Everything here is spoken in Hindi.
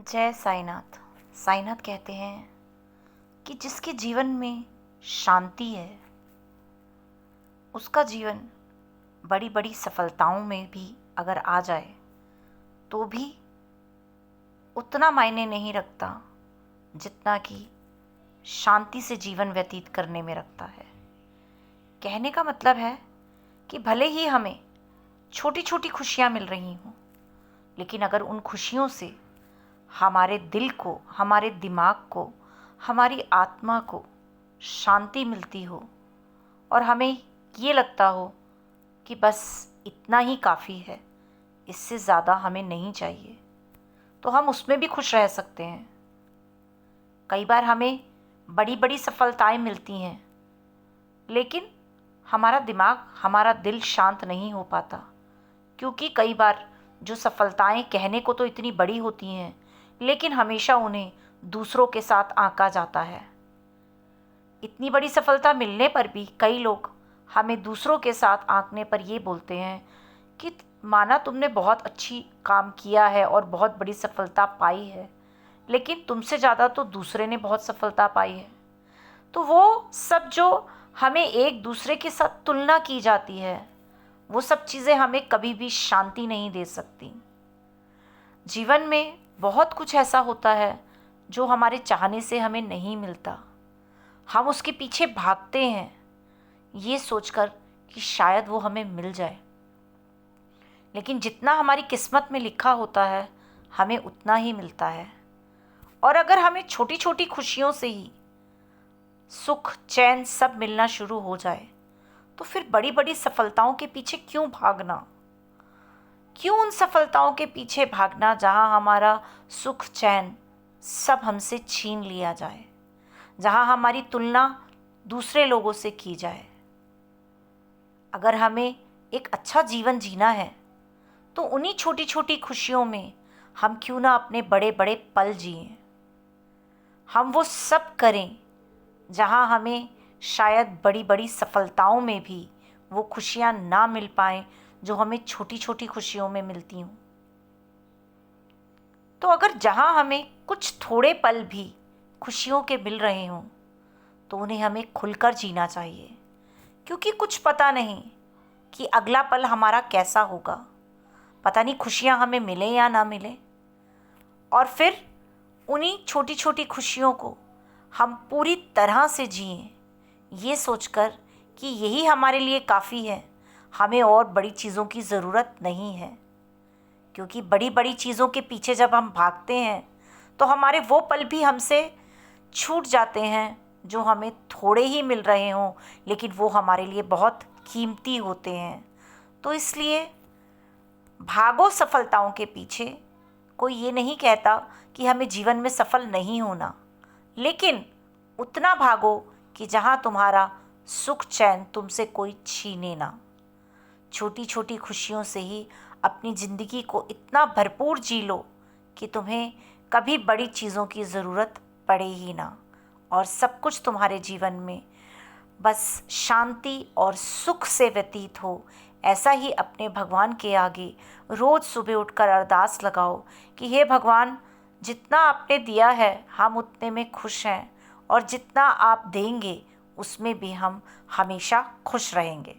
जय साईनाथ। साईनाथ कहते हैं कि जिसके जीवन में शांति है उसका जीवन बड़ी बड़ी सफलताओं में भी अगर आ जाए तो भी उतना मायने नहीं रखता जितना कि शांति से जीवन व्यतीत करने में रखता है। कहने का मतलब है कि भले ही हमें छोटी छोटी खुशियाँ मिल रही हों, लेकिन अगर उन खुशियों से हमारे दिल को, हमारे दिमाग को, हमारी आत्मा को शांति मिलती हो और हमें ये लगता हो कि बस इतना ही काफ़ी है, इससे ज़्यादा हमें नहीं चाहिए, तो हम उसमें भी खुश रह सकते हैं। कई बार हमें बड़ी बड़ी सफलताएं मिलती हैं, लेकिन हमारा दिमाग, हमारा दिल शांत नहीं हो पाता, क्योंकि कई बार जो सफलताएं कहने को तो इतनी बड़ी होती हैं, लेकिन हमेशा उन्हें दूसरों के साथ आंका जाता है। इतनी बड़ी सफलता मिलने पर भी कई लोग हमें दूसरों के साथ आंकने पर ये बोलते हैं कि माना तुमने बहुत अच्छी काम किया है और बहुत बड़ी सफलता पाई है, लेकिन तुमसे ज़्यादा तो दूसरे ने बहुत सफलता पाई है। तो वो सब जो हमें एक दूसरे के साथ तुलना की जाती है, वो सब चीज़ें हमें कभी भी शांति नहीं दे सकती। जीवन में बहुत कुछ ऐसा होता है जो हमारे चाहने से हमें नहीं मिलता। हम उसके पीछे भागते हैं ये सोचकर कि शायद वो हमें मिल जाए, लेकिन जितना हमारी किस्मत में लिखा होता है हमें उतना ही मिलता है। और अगर हमें छोटी छोटी खुशियों से ही सुख, चैन सब मिलना शुरू हो जाए तो फिर बड़ी बड़ी सफलताओं के पीछे क्यों भागना? क्यों उन सफलताओं के पीछे भागना जहां हमारा सुख, चैन सब हमसे छीन लिया जाए, जहां हमारी तुलना दूसरे लोगों से की जाए। अगर हमें एक अच्छा जीवन जीना है तो उन्हीं छोटी छोटी खुशियों में हम क्यों ना अपने बड़े बड़े पल जिएं। हम वो सब करें जहां हमें शायद बड़ी बड़ी सफलताओं में भी वो खुशियां ना मिल पाएं जो हमें छोटी छोटी खुशियों में मिलती हूँ। तो अगर जहाँ हमें कुछ थोड़े पल भी खुशियों के मिल रहे हों तो उन्हें हमें खुलकर जीना चाहिए, क्योंकि कुछ पता नहीं कि अगला पल हमारा कैसा होगा। पता नहीं खुशियाँ हमें मिले या ना मिले। और फिर उन्हीं छोटी छोटी खुशियों को हम पूरी तरह से जिएं, ये सोचकर कि यही हमारे लिए काफ़ी है, हमें और बड़ी चीज़ों की ज़रूरत नहीं है। क्योंकि बड़ी बड़ी चीज़ों के पीछे जब हम भागते हैं तो हमारे वो पल भी हमसे छूट जाते हैं जो हमें थोड़े ही मिल रहे हों, लेकिन वो हमारे लिए बहुत कीमती होते हैं। तो इसलिए भागो सफलताओं के पीछे। कोई ये नहीं कहता कि हमें जीवन में सफल नहीं होना, लेकिन उतना भागो कि जहाँ तुम्हारा सुख, चैन तुमसे कोई छीने ना। छोटी छोटी खुशियों से ही अपनी ज़िंदगी को इतना भरपूर जी लो कि तुम्हें कभी बड़ी चीज़ों की ज़रूरत पड़े ही ना, और सब कुछ तुम्हारे जीवन में बस शांति और सुख से व्यतीत हो। ऐसा ही अपने भगवान के आगे रोज़ सुबह उठकर अरदास लगाओ कि हे भगवान, जितना आपने दिया है हम उतने में खुश हैं, और जितना आप देंगे उसमें भी हम हमेशा खुश रहेंगे।